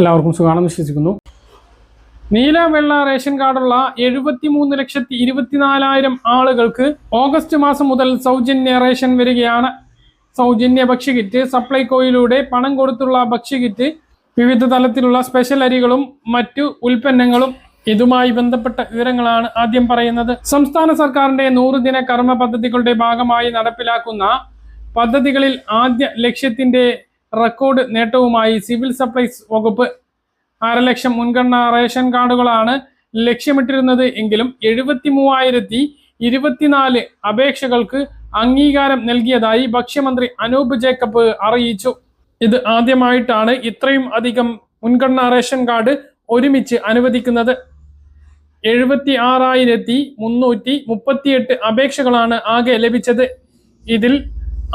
എല്ലാവർക്കും സുഖമാണെന്ന് വിശ്വസിക്കുന്നു. നീല വെള്ള റേഷൻ കാർഡുള്ള 73,24,000 ആളുകൾക്ക് ഓഗസ്റ്റ് മാസം മുതൽ സൗജന്യ റേഷൻ വരികയാണ്. സൗജന്യ ഭക്ഷ്യകിറ്റ്, സപ്ലൈകോയിലൂടെ പണം കൊടുത്തുള്ള ഭക്ഷ്യകിറ്റ്, വിവിധ തലത്തിലുള്ള സ്പെഷ്യൽ അരികളും മറ്റു ഉൽപ്പന്നങ്ങളും. ഇതുമായി ബന്ധപ്പെട്ട വിവരങ്ങളാണ് ആദ്യം പറയുന്നത്. സംസ്ഥാന സർക്കാരിന്റെ 100 ദിന കർമ്മ പദ്ധതികളുടെ ഭാഗമായി നടപ്പിലാക്കുന്ന പദ്ധതികളിൽ ആദ്യ ലക്ഷ്യത്തിന്റെ റെക്കോർഡ് നേട്ടവുമായി സിവിൽ സപ്ലൈസ് വകുപ്പ്. 1.5 ലക്ഷം മുൻഗണനാ റേഷൻ കാർഡുകളാണ് ലക്ഷ്യമിട്ടിരുന്നത് എങ്കിലും 73,024 അപേക്ഷകൾക്ക് അംഗീകാരം നൽകിയതായി ഭക്ഷ്യമന്ത്രി അനൂപ് ജേക്കബ് അറിയിച്ചു. ഇത് ആദ്യമായിട്ടാണ് ഇത്രയും അധികം മുൻഗണനാ റേഷൻ കാർഡ് ഒരുമിച്ച് അനുവദിക്കുന്നത്. 76,338 അപേക്ഷകളാണ് ആകെ ലഭിച്ചത്. ഇതിൽ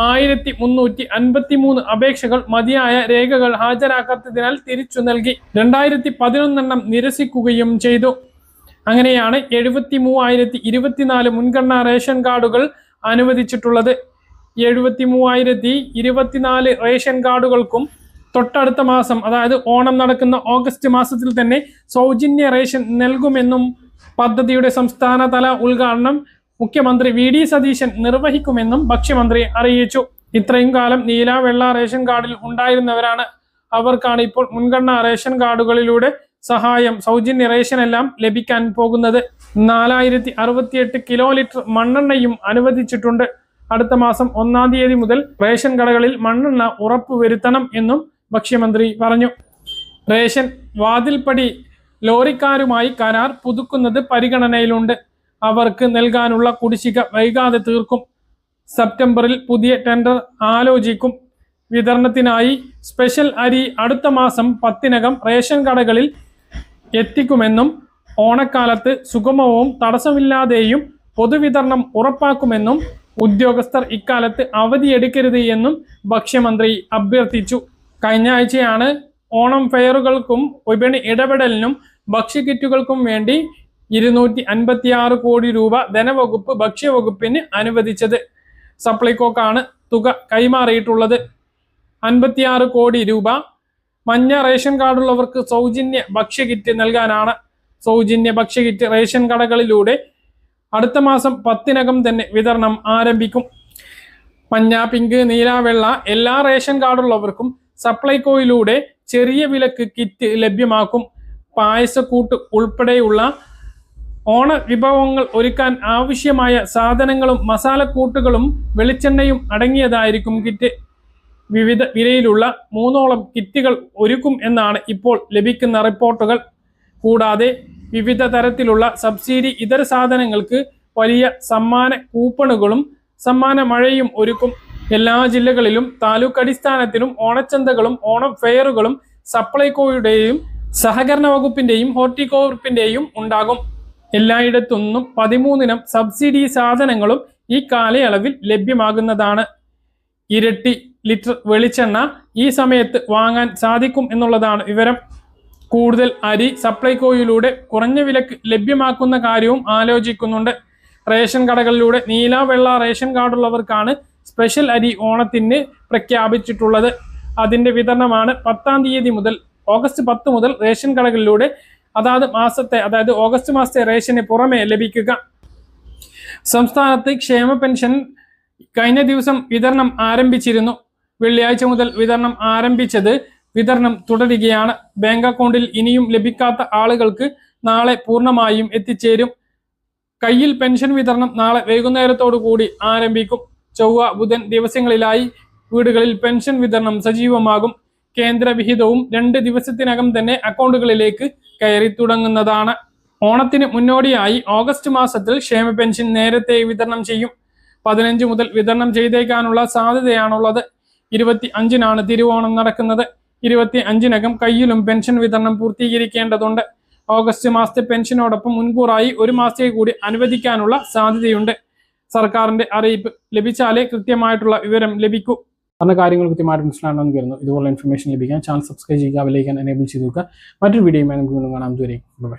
1,353 അപേക്ഷകൾ മതിയായ രേഖകൾ ഹാജരാക്കാത്തതിനാൽ തിരിച്ചു നൽകി. 2011 നിരസിക്കുകയും ചെയ്തു. അങ്ങനെയാണ് 73,024 മുൻഗണനാ റേഷൻ കാർഡുകൾ അനുവദിച്ചിട്ടുള്ളത്. 73,024 റേഷൻ കാർഡുകൾക്കും തൊട്ടടുത്ത മാസം, അതായത് ഓണം നടക്കുന്ന ഓഗസ്റ്റ് മാസത്തിൽ തന്നെ സൗജന്യ റേഷൻ നൽകുമെന്നും പദ്ധതിയുടെ സംസ്ഥാനതല ഉദ്ഘാടനം മുഖ്യമന്ത്രി വി ഡി സതീശൻ നിർവഹിക്കുമെന്നും ഭക്ഷ്യമന്ത്രി അറിയിച്ചു. ഇത്രയും കാലം നീല വെള്ള റേഷൻ കാർഡിൽ ഉണ്ടായിരുന്നവരാണ്. അവർക്കാണ് ഇപ്പോൾ മുൻഗണനാ റേഷൻ കാർഡുകളിലൂടെ സഹായം, സൗജന്യ റേഷൻ എല്ലാം ലഭിക്കാൻ പോകുന്നത്. 4,068 കിലോ ലിറ്റർ മണ്ണെണ്ണയും അനുവദിച്ചിട്ടുണ്ട്. അടുത്ത മാസം 1-ാം തീയതി മുതൽ റേഷൻ കടകളിൽ മണ്ണെണ്ണ ഉറപ്പുവരുത്തണം എന്നും ഭക്ഷ്യമന്ത്രി പറഞ്ഞു. റേഷൻ വാതിൽപ്പടി ലോറിക്കാരുമായി കരാർ പുതുക്കുന്നത് പരിഗണനയിലുണ്ട്. അവർക്ക് നൽകാനുള്ള കുടിശ്ശിക വൈകാതെ തീർക്കും. സെപ്റ്റംബറിൽ പുതിയ ടെൻഡർ ആലോചിക്കും. വിതരണത്തിനായി സ്പെഷ്യൽ അരി അടുത്ത മാസം 10-നകം റേഷൻ കടകളിൽ എത്തിക്കുമെന്നും ഓണക്കാലത്ത് സുഗമവും തടസ്സമില്ലാതെയും പൊതുവിതരണം ഉറപ്പാക്കുമെന്നും ഉദ്യോഗസ്ഥർ ഇക്കാലത്ത് അവധിയെടുക്കരുത് എന്നും ഭക്ഷ്യമന്ത്രി അഭ്യർത്ഥിച്ചു. കഴിഞ്ഞ ആഴ്ചയാണ് ഓണം ഫെയറുകൾക്കും വിപണി ഇടപെടലിനും ഭക്ഷ്യക്കിറ്റുകൾക്കും വേണ്ടി 256 കോടി രൂപ ധനവകുപ്പ് ഭക്ഷ്യവകുപ്പിന് അനുവദിച്ചത്. സപ്ലൈകോക്കാണ് തുക കൈമാറിയിട്ടുള്ളത്. 56 കോടി രൂപ മഞ്ഞ റേഷൻ കാർഡുള്ളവർക്ക് സൗജന്യ ഭക്ഷ്യകിറ്റ് നൽകാനാണ്. സൗജന്യ ഭക്ഷ്യകിറ്റ് റേഷൻ കടകളിലൂടെ അടുത്ത മാസം 10-നകം തന്നെ വിതരണം ആരംഭിക്കും. മഞ്ഞ, പിങ്ക്, നീല, വെള്ള എല്ലാ റേഷൻ കാർഡുള്ളവർക്കും സപ്ലൈകോയിലൂടെ ചെറിയ വിലക്ക് കിറ്റ് ലഭ്യമാക്കും. പായസക്കൂട്ട് ഉൾപ്പെടെയുള്ള ഓണ വിഭവങ്ങൾ ഒരുക്കാൻ ആവശ്യമായ സാധനങ്ങളും മസാലക്കൂട്ടുകളും വെളിച്ചെണ്ണയും അടങ്ങിയതായിരിക്കും കിറ്റ്. വിവിധ വിലയിലുള്ള 3ഓളം കിറ്റുകൾ ഒരുക്കും എന്നാണ് ഇപ്പോൾ ലഭിക്കുന്ന റിപ്പോർട്ടുകൾ. കൂടാതെ വിവിധ തരത്തിലുള്ള സബ്സിഡി ഇതര സാധനങ്ങൾക്ക് വലിയ സമ്മാന കൂപ്പണുകളും സമ്മാന മഴയും ഒരുക്കും. എല്ലാ ജില്ലകളിലും താലൂക്ക് അടിസ്ഥാനത്തിലും ഓണച്ചന്തകളും ഓണം ഫെയറുകളും സപ്ലൈകോയുടെയും സഹകരണ വകുപ്പിന്റെയും ഹോർട്ടികോർപ്പിന്റെയും ഉണ്ടാകും. എല്ലായിടത്തുനിന്നും 13-നം സബ്സിഡി സാധനങ്ങളും ഈ കാലയളവിൽ ലഭ്യമാകുന്നതാണ്. ഇരട്ടി ലിറ്റർ വെളിച്ചെണ്ണ ഈ സമയത്ത് വാങ്ങാൻ സാധിക്കും എന്നുള്ളതാണ് വിവരം. കൂടുതൽ അരി സപ്ലൈകോയിലൂടെ കുറഞ്ഞ വിലക്ക് ലഭ്യമാക്കുന്ന കാര്യവും ആലോചിക്കുന്നുണ്ട്. റേഷൻ കടകളിലൂടെ നീല വെള്ള റേഷൻ കാർഡുള്ളവർക്കാണ് സ്പെഷ്യൽ അരി ഓണത്തിന് പ്രഖ്യാപിച്ചിട്ടുള്ളത്. അതിന്റെ വിതരണമാണ് 10-ാം തീയതി മുതൽ, ഓഗസ്റ്റ് 10 മുതൽ റേഷൻ കടകളിലൂടെ അതായത് ഓഗസ്റ്റ് മാസത്തെ റേഷന് പുറമെ ലഭിക്കുക. സംസ്ഥാനത്ത് ക്ഷേമ പെൻഷൻ കഴിഞ്ഞ ദിവസം വിതരണം ആരംഭിച്ചിരുന്നു. വെള്ളിയാഴ്ച മുതൽ വിതരണം ആരംഭിച്ചത് വിതരണം തുടരുകയാണ്. ബാങ്ക് അക്കൗണ്ടിൽ ഇനിയും ലഭിക്കാത്ത ആളുകൾക്ക് നാളെ പൂർണ്ണമായും എത്തിച്ചേരും. കയ്യിൽ പെൻഷൻ വിതരണം നാളെ വൈകുന്നേരത്തോടു കൂടി ആരംഭിക്കും. ചൊവ്വ, ബുധൻ ദിവസങ്ങളിലായി വീടുകളിൽ പെൻഷൻ വിതരണം സജീവമാകും. കേന്ദ്ര വിഹിതവും 2 ദിവസത്തിനകം തന്നെ അക്കൗണ്ടുകളിലേക്ക് കയറി തുടങ്ങുന്നതാണ്. ഓണത്തിന് മുന്നോടിയായി ഓഗസ്റ്റ് മാസത്തിൽ ക്ഷേമ പെൻഷൻ നേരത്തെ വിതരണം ചെയ്യും. 15 മുതൽ വിതരണം ചെയ്തേക്കാനുള്ള സാധ്യതയാണുള്ളത്. 25-നാണ് തിരുവോണം നടക്കുന്നത്. 25-നകം കയ്യിലും പെൻഷൻ വിതരണം പൂർത്തീകരിക്കേണ്ടതുണ്ട്. ഓഗസ്റ്റ് മാസത്തെ പെൻഷനോടൊപ്പം മുൻകൂറായി 1 മാസത്തെ കൂടി അനുവദിക്കാനുള്ള സാധ്യതയുണ്ട്. സർക്കാരിന്റെ അറിയിപ്പ് ലഭിച്ചാലേ കൃത്യമായിട്ടുള്ള വിവരം ലഭിക്കൂ. പറഞ്ഞ കാര്യങ്ങൾ കൃത്യമായിട്ട് മനസ്സിലാണെന്ന് കരുതുന്നു. ഇതുപോലുള്ള ഇൻഫർമേഷൻ ലഭിക്കാൻ ചാനൽ സബ്സ്ക്രൈബ് ചെയ്യുക, ബെൽ ഐക്കൺ എനേബിൾ ചെയ്ത് നോക്കുക. മറ്റൊരു വീഡിയോയുമായി നമുക്ക് വീണ്ടും കാണാം. ബൈ.